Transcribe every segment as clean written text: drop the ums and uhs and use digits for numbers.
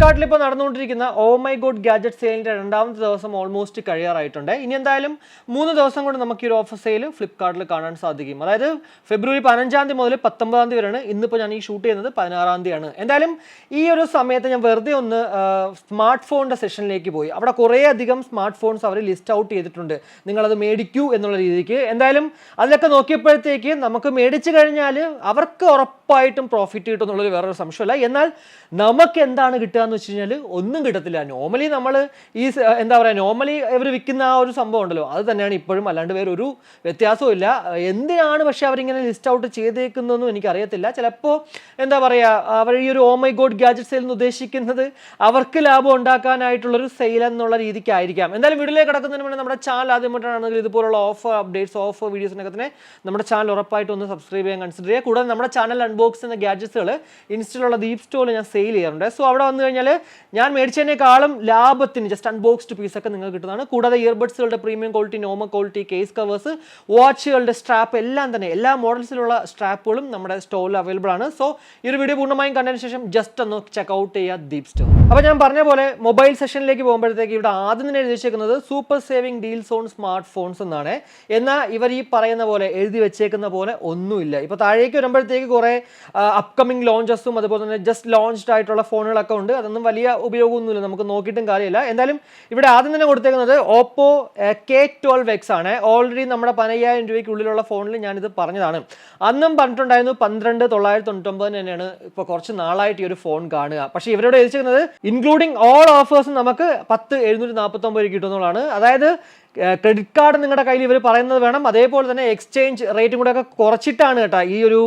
ഫ്ലിപ്കാർട്ടിൽ ഇപ്പോൾ നടന്നുകൊണ്ടിരിക്കുന്ന ഓ മൈ ഗോഡ് ഗാഡ്ജറ്റ് സെയിലിൻ്റെ രണ്ടാമത്തെ ദിവസം ഓൾമോസ്റ്റ് കഴിയാറായിട്ടുണ്ട്. ഇനി എന്തായാലും 3 ദിവസം കൊണ്ട് നമുക്ക് ഈ ഒരു ഓഫർ സെയിൽ ഫ്ലിപ്കാർട്ടിൽ കാണാൻ സാധിക്കും. അതായത് ഫെബ്രുവരി 15 മുതൽ 19 വരെയാണ്. ഇന്നിപ്പോൾ ഞാൻ ഈ ഷൂട്ട് ചെയ്യുന്നത് 16 എന്തായാലും ഈ ഒരു സമയത്ത് ഞാൻ വെറുതെ ഒന്ന് സ്മാർട്ട് ഫോണിൻ്റെ സെഷനിലേക്ക് പോയി. അവിടെ കുറേ അധികം സ്മാർട്ട് ഫോൺസ് അവർ ലിസ്റ്റ് ഔട്ട് ചെയ്തിട്ടുണ്ട്. നിങ്ങളത് മേടിക്കൂ എന്നുള്ള രീതിക്ക്. എന്തായാലും അതിലൊക്കെ നോക്കിയപ്പോഴത്തേക്ക് നമുക്ക് മേടിച്ചു കഴിഞ്ഞാൽ അവർക്ക് ഉറപ്പായിട്ടും പ്രോഫിറ്റ് കിട്ടും എന്നുള്ളൊരു വേറൊരു സംശയമില്ല. എന്നാൽ നമുക്ക് എന്താണ് കിട്ടുക എന്ന് വെച്ച് കഴിഞ്ഞാൽ ഒന്നും കിട്ടത്തില്ല. നോർമലി നമ്മൾ ഈ എന്താ പറയുക, നോർമലി ഇവർ വിൽക്കുന്ന ആ ഒരു സംഭവം ഉണ്ടല്ലോ, അത് തന്നെയാണ് ഇപ്പോഴും, അല്ലാണ്ട് വേറൊരു വ്യത്യാസവും ഇല്ല. എന്തിനാണ് പക്ഷേ അവരിങ്ങനെ ലിസ്റ്റ് ഔട്ട് ചെയ്തേക്കുന്നതെന്നും എനിക്കറിയത്തില്ല. ചിലപ്പോൾ എന്താ പറയുക, അവർ ഈ ഒരു oh my god gadget sale എന്ന് ഉദ്ദേശിക്കുന്നത് അവർക്ക് ലാഭം ഉണ്ടാക്കാനായിട്ടുള്ളൊരു സെയിൽ എന്നുള്ള രീതിക്കായിരിക്കാം. എന്തായാലും വീഡിയോയിലേക്ക് കിടക്കുന്നതിന് മുന്നേ നമ്മുടെ ചാനൽ ആദ്യമായിട്ടാണെങ്കിൽ ഇതുപോലുള്ള ഓഫർ അപ്ഡേറ്റ്സ്, ഓഫർ വീഡിയോസിനൊക്കെ തന്നെ നമ്മുടെ ചാനൽ ഉറപ്പായിട്ട് ഒന്ന് സബ്സ്ക്രൈബ് ചെയ്യാൻ കൺസിഡർ ചെയ്യുക. കൂടാതെ നമ്മുടെ ചാനൽ അൺബോക്സ് ചെയ്യുന്ന ഗാഡ്ജറ്റ്സുകൾ ഇൻസ്റ്റയിലുള്ള ദീപ് സ്റ്റോറിൽ ഞാൻ സെയിൽ ചെയ്യാറുണ്ട്. സോ അവിടെ വന്നു കഴിഞ്ഞാൽ ഞാൻ മേടിച്ചതിനേക്കാളും ലാഭത്തിന് ജസ്റ്റ് അൺബോക്സ്ഡ് പീസൊക്കെ നിങ്ങൾക്ക് കിട്ടുന്നതാണ്. കൂടാതെ ഇയർബഡ്സുകളുടെ premium quality, normal quality, case covers, വാച്ചുകളുടെ സ്ട്രാപ്പ് എല്ലാം തന്നെ എല്ലാ മോഡൽസിലുള്ള സ്ട്രാപ്പുകളും നമ്മുടെ സ്റ്റോറിൽ അവൈലബിൾ ആണ്. സോ ഈ ഒരു വീഡിയോ പൂർണ്ണമായും കണ്ടതിന് ശേഷം ജസ്റ്റ് ഒന്ന് ചെക്ക് ഔട്ട് ചെയ്യുക ദീപ് സ്റ്റോർ. അപ്പോൾ ഞാൻ പറഞ്ഞ പോലെ മൊബൈൽ സെഷനിലേക്ക് പോകുമ്പോഴത്തേക്ക് ഇവിടെ ആദ്യം തന്നെ എഴുതി വെച്ചേക്കുന്നത് super saving deals on smart phones എന്നാണ്. എന്നാൽ ഇവർ ഈ പറയുന്ന പോലെ എഴുതി വെച്ചേക്കുന്ന പോലെ ഒന്നുമില്ല. ഇപ്പോൾ താഴേക്ക് വരുമ്പോഴത്തേക്ക് കുറേ അപ്കമിങ് ലോഞ്ചസും അതുപോലെ തന്നെ ജസ്റ്റ് ലോഞ്ച്ഡ് ആയിട്ടുള്ള ഫോണുകളൊക്കെ ഉണ്ട്. അതൊന്നും വലിയ ഉപയോഗമൊന്നുമില്ല, നമുക്ക് നോക്കിയിട്ടും കാര്യമില്ല. എന്തായാലും ഇവിടെ ആദ്യം തന്നെ കൊടുത്തേക്കുന്നത് ഓപ്പോ K12X ആണ്. ഓൾറെഡി നമ്മുടെ 15,000 രൂപയ്ക്കുള്ളിലുള്ള ഫോണിൽ ഞാനിത് പറഞ്ഞതാണ്. അന്നും പറഞ്ഞിട്ടുണ്ടായിരുന്നു 12,999 തന്നെയാണ് ഇപ്പോൾ കുറച്ച് നാളായിട്ട് ഈ ഒരു ഫോൺ കാണുക. പക്ഷേ ഇവരോട് എഴുതിച്ചിരിക്കുന്നത് ഇൻക്ലൂഡിങ് ഓൾ ഓഫേഴ്സ് നമുക്ക് 10,749 കിട്ടുന്നതാണ്. അതായത് ക്രെഡിറ്റ് കാർഡ് നിങ്ങളുടെ കയ്യിൽ ഇവർ പറയുന്നത് വേണം, അതേപോലെ തന്നെ എക്സ്ചേഞ്ച് റേറ്റും കൂടെ ഒക്കെ കുറച്ചിട്ടാണ് കേട്ടോ ഈ ഒരു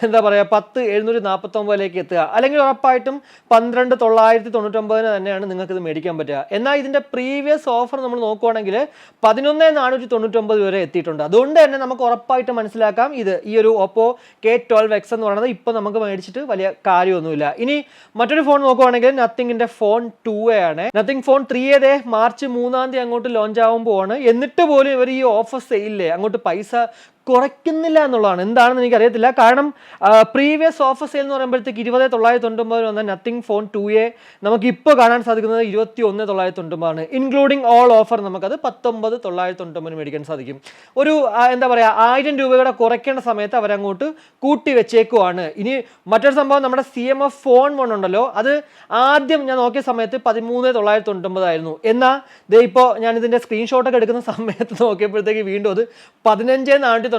എന്താ പറയുക 10,749 എത്തുക. അല്ലെങ്കിൽ ഉറപ്പായിട്ടും 12,999 തന്നെയാണ് നിങ്ങൾക്ക് ഇത് മേടിക്കാൻ പറ്റുക. എന്നാൽ ഇതിൻ്റെ പ്രീവിയസ് ഓഫർ നമ്മൾ നോക്കുവാണെങ്കിൽ 11,499 വരെ എത്തിയിട്ടുണ്ട്. അതുകൊണ്ട് തന്നെ നമുക്ക് ഉറപ്പായിട്ട് മനസ്സിലാക്കാം ഇത് ഈ ഒരു ഓപ്പോ K12X എന്ന് പറയുന്നത് ഇപ്പോൾ നമുക്ക് മേടിച്ചിട്ട് വലിയ കാര്യമൊന്നുമില്ല. ഇനി മറ്റൊരു ഫോൺ നോക്കുവാണെങ്കിൽ നത്തിങ്ങിൻ്റെ ഫോൺ 2A ആണ്. നത്തിങ് ഫോൺ 3A മാർച്ച് 3 അങ്ങോട്ട് ലോഞ്ച് ആവും പോവാണ്. എന്നിട്ട് പോലും ഇവർ ഈ ഓഫർ സെയിലില്ലേ അങ്ങോട്ട് പൈസ കുറയ്ക്കുന്നില്ല എന്നുള്ളതാണ്. എന്താണെന്ന് എനിക്കറിയത്തില്ല. കാരണം പ്രീവിയസ് ഓഫർ സെയിൽ എന്ന് പറയുമ്പോഴത്തേക്ക് 20,999 വന്ന നത്തിങ് ഫോൺ 2A നമുക്ക് ഇപ്പോൾ കാണാൻ സാധിക്കുന്നത് 21,999 ഇൻക്ലൂഡിങ് ഓൾ ഓഫർ നമുക്കത് 19,999 മേടിക്കാൻ സാധിക്കും. ഒരു എന്താ പറയുക 1,000 രൂപയുടെ കുറയ്ക്കേണ്ട സമയത്ത് അവരങ്ങോട്ട് കൂട്ടി വെച്ചേക്കുവാണ്. ഇനി മറ്റൊരു സംഭവം, നമ്മുടെ CMF ഫോൺ 1 ഉണ്ടല്ലോ, അത് ആദ്യം ഞാൻ നോക്കിയ സമയത്ത് 13,999 ആയിരുന്നു. എന്നാൽ ദേ ഇപ്പോൾ ഞാനിതിൻ്റെ സ്ക്രീൻഷോട്ടൊക്കെ എടുക്കുന്ന സമയത്ത് നോക്കിയപ്പോഴത്തേക്ക് വീണ്ടും അത് 15,499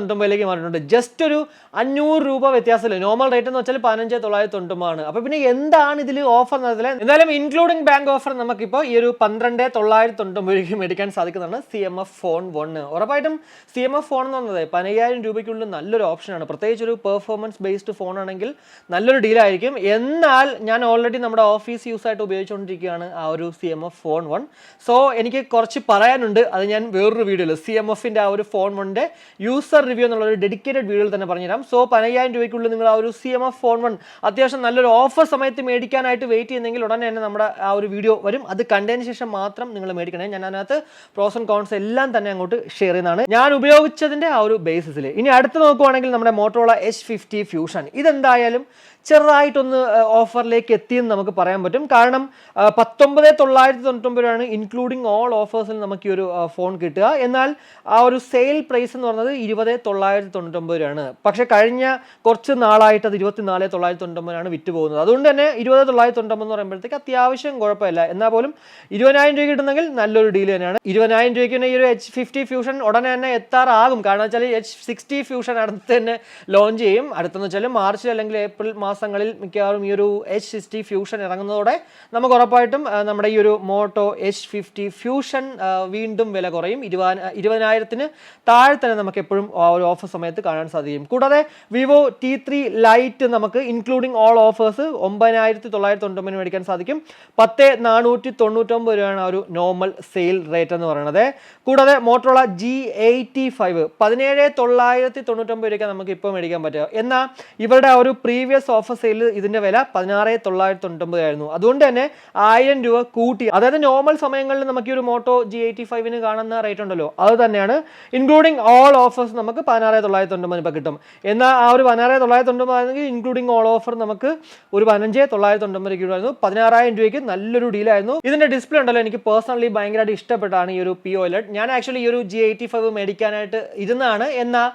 മാറിയിട്ടുണ്ട്. ജസ്റ്റ് ഒരു 500 രൂപ വ്യത്യാസമില്ല. നോർമൽ റേറ്റ് എന്ന് വെച്ചാൽ 15,999 ആണ്. അപ്പോൾ പിന്നെ എന്താണ് ഇതിൽ ഓഫർ എന്നതിൽ? എന്തായാലും ഇൻക്ലൂഡിംഗ് ബാങ്ക് ഓഫർ നമുക്കിപ്പോൾ ഈ ഒരു 12,999 മേടിക്കാൻ സാധിക്കുന്നതാണ് CMF ഫോൺ 1. ഉറപ്പായിട്ടും CMF ഫോൺ എന്ന് പറഞ്ഞത് 15,000 രൂപയ്ക്കുള്ളിൽ നല്ലൊരു ഓപ്ഷനാണ്. പ്രത്യേകിച്ച് ഒരു പെർഫോമൻസ് ബേസ്ഡ് ഫോൺ ആണെങ്കിൽ നല്ലൊരു ഡീലായിരിക്കും. എന്നാൽ ഞാൻ ഓൾറെഡി നമ്മുടെ ഓഫീസ് യൂസ് ആയിട്ട് ഉപയോഗിച്ചുകൊണ്ടിരിക്കുകയാണ് ആ ഒരു CMF ഫോൺ 1. സോ എനിക്ക് കുറച്ച് പറയാനുണ്ട്, അത് ഞാൻ വേറൊരു വീഡിയോയിൽ CMFിൻ്റെ ആ ഒരു ഫോൺ 1ൻ്റെ യൂസർ റിവ്യൂ എന്നുള്ള ഒരു ഡെഡിക്കേറ്റഡ് വീഡിയോയിൽ തന്നെ പറഞ്ഞുതരാം. സോ 15,000 രൂപയ്ക്കുള്ളിൽ നിങ്ങൾ ആ ഒരു CMF ഫോൺ 1 അത്യാവശ്യം നല്ലൊരു ഓഫർ സമയത്ത് മേടിക്കാനായിട്ട് വെയിറ്റ് ചെയ്യുന്നെങ്കിൽ ഉടനെ തന്നെ നമ്മുടെ ആ ഒരു വീഡിയോ വരും. അത് കണ്ടതിന് ശേഷം മാത്രം നിങ്ങൾ മേടിക്കണേ. ഞാൻ അതിനകത്ത് പ്രോസ് ആൻഡ് കോൺസ് എല്ലാം തന്നെ അങ്ങോട്ട് ഷെയർ ചെയ്യുന്നതാണ്, ഞാൻ ഉപയോഗിച്ചതിൻ്റെ ആ ഒരു ബേസിസിൽ. ഇനി അടുത്ത് നോക്കുവാണെങ്കിൽ നമ്മുടെ മോട്ടോറോള H50 ഫ്യൂഷൻ, ഇതെന്തായാലും ചെറുതായിട്ടൊന്ന് ഓഫറിലേക്ക് എത്തിയെന്ന് നമുക്ക് പറയാൻ പറ്റും. കാരണം 19,999 ഇൻക്ലൂഡിങ് ഓൾ ഓഫേഴ്സിൽ നമുക്ക് ഈ ഒരു ഫോൺ കിട്ടുക. എന്നാൽ ആ ഒരു സെയിൽ പ്രൈസ് എന്ന് പറയുന്നത് 20,999 പക്ഷേ കഴിഞ്ഞ കുറച്ച് നാളായിട്ട് അത് 24,999 വിറ്റ് പോകുന്നത്. അതുകൊണ്ട് തന്നെ 20,999 എന്ന് പറയുമ്പോഴത്തേക്ക് അത്യാവശ്യം കുഴപ്പമില്ല. എന്നാൽ പോലും 20,000 രൂപ കിട്ടുന്നെങ്കിൽ നല്ലൊരു ഡീൽ തന്നെയാണ്. 20,000 രൂപയ്ക്ക് തന്നെ ഈ ഒരു H50 ഫ്യൂഷൻ ഉടനെ തന്നെ എത്താറാകും. കാരണം വെച്ചാൽ H60 ഫ്യൂഷൻ അടുത്ത് തന്നെ ലോഞ്ച് ചെയ്യും. അടുത്തെന്ന് വെച്ചാൽ മാർച്ച് അല്ലെങ്കിൽ ഏപ്രിൽ മാസങ്ങളിൽ മിക്കവാറും ഈ ഒരു H60 ഫ്യൂഷൻ ഇറങ്ങുന്നതോടെ നമുക്ക് ഉറപ്പായിട്ടും നമ്മുടെ ഈ ഒരു മോട്ടോ H50 ഫ്യൂഷൻ വീണ്ടും വില കുറയും. 20,000 താഴെ തന്നെ നമുക്ക് എപ്പോഴും ആ ഒരു ഓഫർ സമയത്ത് കാണാൻ സാധിക്കും. കൂടാതെ വിവോ T3 ലൈറ്റ് നമുക്ക് ഇൻക്ലൂഡിങ് ഓൾ ഓഫേഴ്സ് 9,999 മേടിക്കാൻ സാധിക്കും. 10,499 രൂപയാണ് ആ ഒരു നോർമൽ സെയിൽ റേറ്റ് എന്ന് പറയുന്നത്. കൂടാതെ മോട്ടോറോള G85 17,999 രൂപയ്ക്ക് നമുക്ക് ഇപ്പോൾ മേടിക്കാൻ പറ്റുക. എന്നാൽ ഇവരുടെ ആ ഒരു പ്രീവിയസ് ഓഫർ സെയിൽ ഇതിന്റെ വില 16,999 ആയിരുന്നു. അതുകൊണ്ട് തന്നെ 1,000 രൂപ കൂട്ടി. അതായത് നോർമൽ സമയങ്ങളിൽ നമുക്ക് ഈ ഒരു മോട്ടോ G85 കാണുന്ന റേറ്റ് ഉണ്ടല്ലോ, അത് തന്നെയാണ്. ഇൻക്ലൂഡിങ് ഓൾ ഓഫേഴ്സ് നമുക്ക് നമുക്ക് 16,990 കിട്ടും. എന്നാൽ ആ ഒരു 16,990 ആണെങ്കിൽ ഇൻക്ലൂഡിങ് ഓൾ ഓഫർ നമുക്ക് ഒരു 15,990 കിട്ടുമായിരുന്നു. 16,000 രൂപയ്ക്ക് നല്ലൊരു ഡീലായിരുന്നു. ഇതിന്റെ ഡിസ്പ്ലേ ഉണ്ടല്ലോ, എനിക്ക് പേഴ്സണലി ഭയങ്കരമായിട്ട് ഇഷ്ടപ്പെട്ടാണ് ഈ ഒരു P-OLED. ഞാൻ ആക്ച്വലി ഈ ഒരു G85 മേടിക്കാനായിട്ട് ഇരുന്നാണ്. എന്നാൽ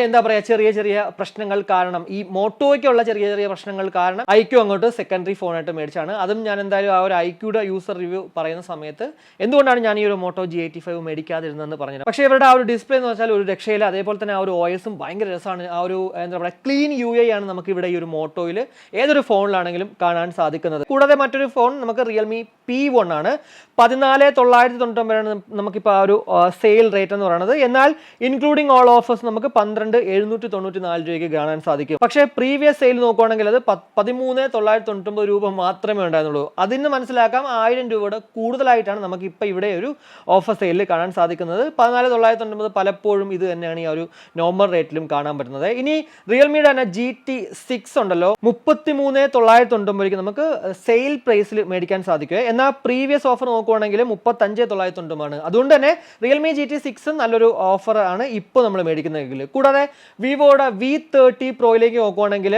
എന്താ പറയുക, ചെറിയ ചെറിയ പ്രശ്നങ്ങൾ കാരണം, ഈ മോട്ടോയ്ക്കുള്ള ചെറിയ ചെറിയ പ്രശ്നങ്ങൾ കാരണം ഐക്യു അങ്ങോട്ട് സെക്കൻഡറി ഫോണായിട്ട് മേടിച്ചാണ്. അതും ഞാൻ എന്തായാലും ആ ഒരു ഐക്യൂടെ യൂസർ റിവ്യൂ പറയുന്ന സമയത്ത് എന്തുകൊണ്ടാണ് ഞാൻ ഈ ഒരു മോട്ടോ G85 മേടിക്കാതിരുന്നതെന്ന് പറഞ്ഞത്. പക്ഷേ ഇവരുടെ ആ ഒരു ഡിസ്പ്ലേ എന്ന് വെച്ചാൽ ഒരു രക്ഷയില്ല. അതേപോലെ തന്നെ ആ ഒരു OS-ഉം ഭയങ്കര രസമാണ്. ആ ഒരു എന്താ പറയുക, ക്ലീൻ UI ആണ് നമുക്ക് ഇവിടെ ഈ ഒരു മോട്ടോയിൽ ഏതൊരു ഫോണിലാണെങ്കിലും കാണാൻ സാധിക്കുന്നത്. കൂടാതെ മറ്റൊരു ഫോൺ നമുക്ക് റിയൽമി P1 ആണ്. 14,990 നമുക്കിപ്പോൾ ആ ഒരു സെയിൽ റേറ്റ് എന്ന് പറയുന്നത്. എന്നാൽ ഇൻക്ലൂഡിങ് ഓൾ ഓഫേഴ്സ് നമുക്ക് 12,794 രൂപയ്ക്ക് കാണാൻ സാധിക്കും. പക്ഷേ പ്രീവിയസ് സെയിൽ നോക്കുകയാണെങ്കിൽ അത് 13,990 രൂപ മാത്രമേ ഉണ്ടായിരുന്നുള്ളൂ. അതിന് മനസ്സിലാക്കാം 1000 രൂപയുടെ കൂടുതലായിട്ടാണ് നമുക്ക് ഇപ്പോൾ ഇവിടെ ഒരു ഓഫർ സെയിലിൽ കാണാൻ സാധിക്കുന്നത്. 14,990 പലപ്പോഴും ഇത് തന്നെയാണ് ഈ ഒരു നോർമൽ റേറ്റിലും കാണാൻ പറ്റുന്നത്. ഇനി റിയൽമിയുടെ തന്നെ GT6 ഉണ്ടല്ലോ, 33,990 നമുക്ക് സെയിൽ പ്രൈസിൽ മേടിക്കാൻ സാധിക്കുക. എന്നാൽ പ്രീവിയസ് ഓഫർ നോക്കുവാണെങ്കിൽ 35,990 അതുകൊണ്ട് തന്നെ റിയൽമി GT6 നല്ലൊരു ഓഫർ ആണ് ഇപ്പോൾ നമ്മൾ മേടിക്കുന്നതെങ്കിൽ. കൂടാതെ വിവോയുടെ V30 പ്രോയിലേക്ക് നോക്കുവാണെങ്കിൽ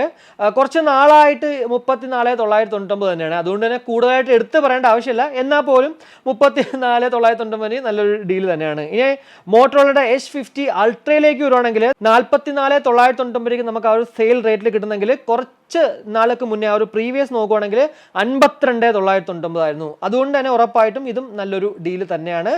കുറച്ച് നാളായിട്ട് 34,990 തന്നെയാണ്. അതുകൊണ്ട് തന്നെ കൂടുതലായിട്ട് എടുത്ത് പറയേണ്ട ആവശ്യമില്ല. എന്നാൽ പോലും 34,990 നല്ലൊരു ഡീൽ തന്നെയാണ്. ഇനി മോട്ടോറോളയുടെ H50 അൾട്രയിലേക്ക് വരുവാണെങ്കിൽ 44,990 നമുക്ക് ആ ഒരു സെയിൽ റേറ്റിൽ കിട്ടുന്നെങ്കിൽ കുറച്ച് നാൾക്ക് മുന്നേ ആ ഒരു പ്രീവിയസ് നോക്കുവാണെങ്കിൽ 52,990 ആയിരുന്നു. അതുകൊണ്ട് തന്നെ ഉറപ്പായിട്ടും ഇതും നല്ലൊരു ഡീല് തന്നെയാണ്.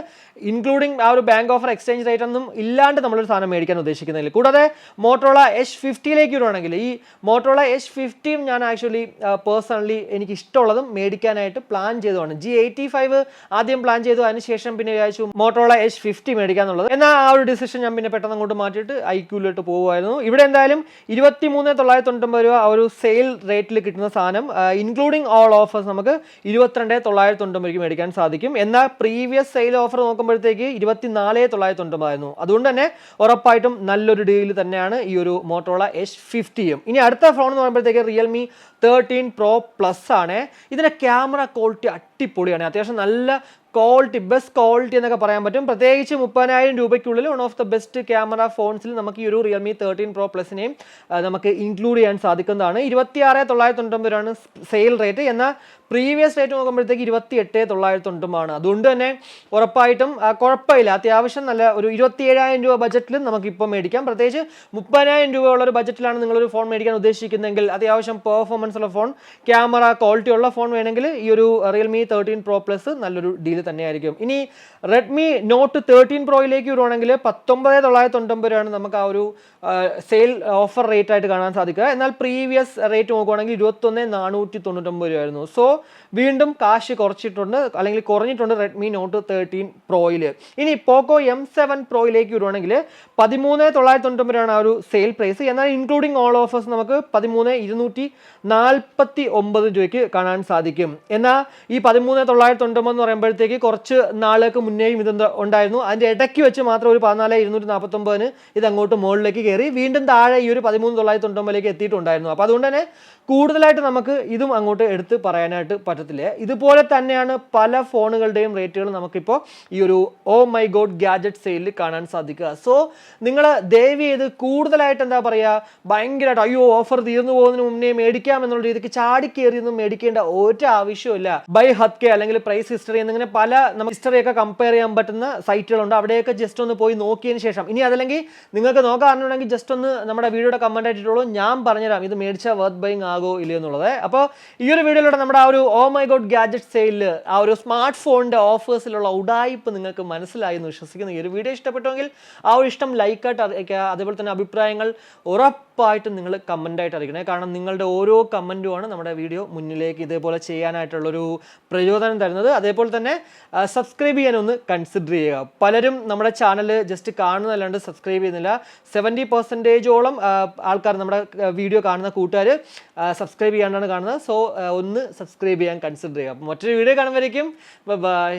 ഇൻക്ലൂഡിങ് ആ ഒരു ബാങ്ക് ഓഫർ എക്സ്ചേഞ്ച് റേറ്റ് ഒന്നും ഇല്ലാണ്ട് നമ്മളൊരു സാധനം മേടിക്കാൻ ഉദ്ദേശിക്കുന്നില്ല. കൂടാതെ മോട്ടോറോള H50യിലേക്ക് വരുവാണെങ്കിൽ ഈ മോട്ടോറോള H50 ഞാൻ ആക്ച്വലി പേഴ്സണലി എനിക്ക് ഇഷ്ടമുള്ളതും മേടിക്കാനായിട്ട് പ്ലാൻ ചെയ്തതാണ്. G85 ആദ്യം പ്ലാൻ ചെയ്തു, അതിനുശേഷം പിന്നെ വിചാരിച്ചു മോട്ടോറോള H50 മേടിക്കാന്നുള്ളത്. എന്നാൽ ആ ഒരു ഡിസിഷൻ ഞാൻ പിന്നെ പെട്ടെന്ന് അങ്ങോട്ട് മാറ്റിയിട്ട് ഐക്യൂലോട്ട് പോകുമായിരുന്നു. ഇവിടെ എന്തായാലും 23,990 രൂപ ആ ഒരു സെയിൽ റേറ്റിൽ കിട്ടുന്ന സാധനം ഇൻക്ലൂഡിങ് ഓൾ ഓഫേഴ്സ് നമുക്ക് 22,990 മേടിക്കാൻ സാധിക്കും. എന്നാൽ പ്രീവിയസ് സെയിൽ ഓഫർ നോക്കുമ്പോഴത്തേക്ക് 24,990 ആയിരുന്നു. അതുകൊണ്ട് തന്നെ ഉറപ്പായിട്ടും നല്ലൊരു ഡീൽ തന്നെയാണ് ഈ ഒരു മോട്ടോറോള H50യും. ഇനി അടുത്ത ഫോൺ എന്ന് പറയുമ്പോഴത്തേക്ക് റിയൽമി 13 Pro Plus ആണ്. ഇതിന്റെ ക്യാമറ ക്വാളിറ്റി അടിപൊളിയാണ്. അത്യാവശ്യം നല്ല ക്വാളിറ്റി, ബെസ്റ്റ് ക്വാളിറ്റി എന്നൊക്കെ പറയാൻ പറ്റും. പ്രത്യേകിച്ച് 30,000 രൂപയ്ക്കുള്ളിൽ one of the best camera ഫോൺസിൽ നമുക്ക് ഈ ഒരു റിയൽമി 13 Pro Plusനെയും നമുക്ക് ഇൻക്ലൂഡ് ചെയ്യാൻ സാധിക്കുന്നതാണ്. 26,990 സെയിൽ റേറ്റ്. എന്നാൽ പ്രീവിയസ് റേറ്റ് നോക്കുമ്പോഴത്തേക്ക് 28,990 അതുകൊണ്ട് തന്നെ ഉറപ്പായിട്ടും കുഴപ്പമില്ല. അത്യാവശ്യം നല്ല ഒരു 27,000 രൂപ ബജറ്റിലും നമുക്കിപ്പോൾ മേടിക്കാം. പ്രത്യേകിച്ച് 30,000 രൂപ ഉള്ള ഒരു ബജറ്റിലാണ് നിങ്ങളൊരു ഫോൺ മേടിക്കാൻ ഉദ്ദേശിക്കുന്നതെങ്കിൽ, അത്യാവശ്യം പെർഫോമൻസ് ഉള്ള ഫോൺ, ക്യാമറ ക്വാളിറ്റി ഉള്ള ഫോൺ വേണമെങ്കിൽ ഈ ഒരു റിയൽമി 13 Pro Plus നല്ലൊരു ഡീൽ തന്നെയായിരിക്കും. ഇനി റെഡ്മി നോട്ട് 13 പ്രോയിലേക്ക് വരുവാണെങ്കിൽ 19,990 നമുക്ക് ആ ഒരു സെയിൽ ഓഫർ റേറ്റ് ആയിട്ട് കാണാൻ സാധിക്കുക. എന്നാൽ പ്രീവിയസ് റേറ്റ് നോക്കുവാണെങ്കിൽ 21,499 രൂപയായിരുന്നു. സോ വീണ്ടും കാശ് കുറച്ചിട്ടുണ്ട്, അല്ലെങ്കിൽ കുറഞ്ഞിട്ടുണ്ട് റെഡ്മി നോട്ട് 13 പ്രോയിൽ. ഇനി പോക്കോ M7 പ്രോയിലേക്ക് വരുവാണെങ്കിൽ 13,990 ആ ഒരു സെയിൽ പ്രൈസ്. എന്നാൽ ഇൻക്ലൂഡിങ് ഓൾ ഓഫേഴ്സ് നമുക്ക് 13,249 രൂപയ്ക്ക് കാണാൻ സാധിക്കും. എന്നാൽ ഈ 13,990 എന്ന് പറയുമ്പോഴത്തേക്ക് കുറച്ച് നാളുകൾക്ക് മുന്നേയും ഇത് ഉണ്ടായിരുന്നു. അതിൻ്റെ ഇടയ്ക്ക് വെച്ച് മാത്രം ഒരു 14,249 ഇത് അങ്ങോട്ട് മുകളിലേക്ക് കയറി വീണ്ടും താഴെ ഈ ഒരു 13,990 എത്തിയിട്ടുണ്ടായിരുന്നു. അപ്പോൾ അതുകൊണ്ട് തന്നെ കൂടുതലായിട്ട് നമുക്ക് ഇതും അങ്ങോട്ട് എടുത്ത് പറയാനായിട്ട് പറ്റത്തില്ല. ഇതുപോലെ തന്നെയാണ് പല ഫോണുകളുടെയും റേറ്റുകൾ നമുക്കിപ്പോൾ ഈ ഒരു ഓ മൈ ഗോഡ് ഗാഡ്ജറ്റ് സെയിലിൽ കാണാൻ സാധിക്കുക. സോ നിങ്ങൾ ദയവ് ചെയ്ത് കൂടുതലായിട്ട് എന്താ പറയുക, ഭയങ്കരമായിട്ട് അയ്യോ ഓഫർ തീർന്നു പോകുന്നതിന് മുന്നേ മേടിക്കാം എന്നുള്ള രീതിക്ക് ചാടിക്കേറിയൊന്നും മേടിക്കേണ്ട ഒരു ആവശ്യമില്ല. ബൈ ഹത്കെ അല്ലെങ്കിൽ പ്രൈസ് ഹിസ്റ്ററി എന്നിങ്ങനെ പല നമുക്ക് ഹിസ്റ്ററിയൊക്കെ കമ്പയർ ചെയ്യാൻ പറ്റുന്ന സൈറ്റുകളുണ്ട്. അവിടെയൊക്കെ ജസ്റ്റ് ഒന്ന് പോയി നോക്കിയതിന് ശേഷം, ഇനി അതല്ലെങ്കിൽ നിങ്ങൾക്ക് നോക്കാറുണ്ടെങ്കിൽ ജസ്റ്റ് ഒന്ന് നമ്മുടെ വീഡിയോയുടെ കമന്റ് ആയിട്ടുള്ളൂ, ഞാൻ പറഞ്ഞുതരാം ഇത് മേടിച്ചാൽ വർത്ത് ബൈങ് ആകോ ഇല്ലയോ എന്നുള്ളത്. അപ്പോൾ ഈ ഒരു വീഡിയോയിലൂടെ നമ്മുടെ ആ ഒരു ഓ മൈ ഗോഡ് ഗാഡ്ജറ്റ് സെയിലിൽ ആ ഒരു സ്മാർട്ട് ഫോണിന്റെ ഓഫേഴ്സിലുള്ള ഉടായ്പ് നിങ്ങൾക്ക് മനസ്സിലായി എന്ന് വിശ്വസിക്കുന്നു. ഈ ഒരു വീഡിയോ ഇഷ്ടപ്പെട്ടുവെങ്കിൽ ആ ഒരു ഇഷ്ടം ലൈക്കായിട്ട് അറിയിക്കുക. അതേപോലെ തന്നെ അഭിപ്രായങ്ങൾ ഉറപ്പായിട്ടും നിങ്ങൾ കമൻ്റായിട്ട് അറിയിക്കണേ. കാരണം നിങ്ങളുടെ ഓരോ കമൻറ്റുമാണ് നമ്മുടെ വീഡിയോ മുന്നിലേക്ക് ഇതേപോലെ ചെയ്യാനായിട്ടുള്ളൊരു പ്രചോദനം തരുന്നത്. അതേപോലെ തന്നെ സബ്സ്ക്രൈബ് ചെയ്യാനൊന്ന് കൺസിഡർ ചെയ്യുക. പലരും നമ്മുടെ ചാനൽ ജസ്റ്റ് കാണുന്നതല്ലാണ്ട് സബ്സ്ക്രൈബ് ചെയ്യുന്നില്ല. 70% ആൾക്കാർ നമ്മുടെ വീഡിയോ കാണുന്ന കൂട്ടുകാർ സബ്സ്ക്രൈബ് ചെയ്യാണ്ടാണ് കാണുന്നത്. സോ ഒന്ന് സബ്സ്ക്രൈബ് ചെയ്യാൻ കൺസിഡർ ചെയ്യുക. അപ്പോൾ മറ്റൊരു വീഡിയോ കാണുമ്പോഴേക്കും ബൈ.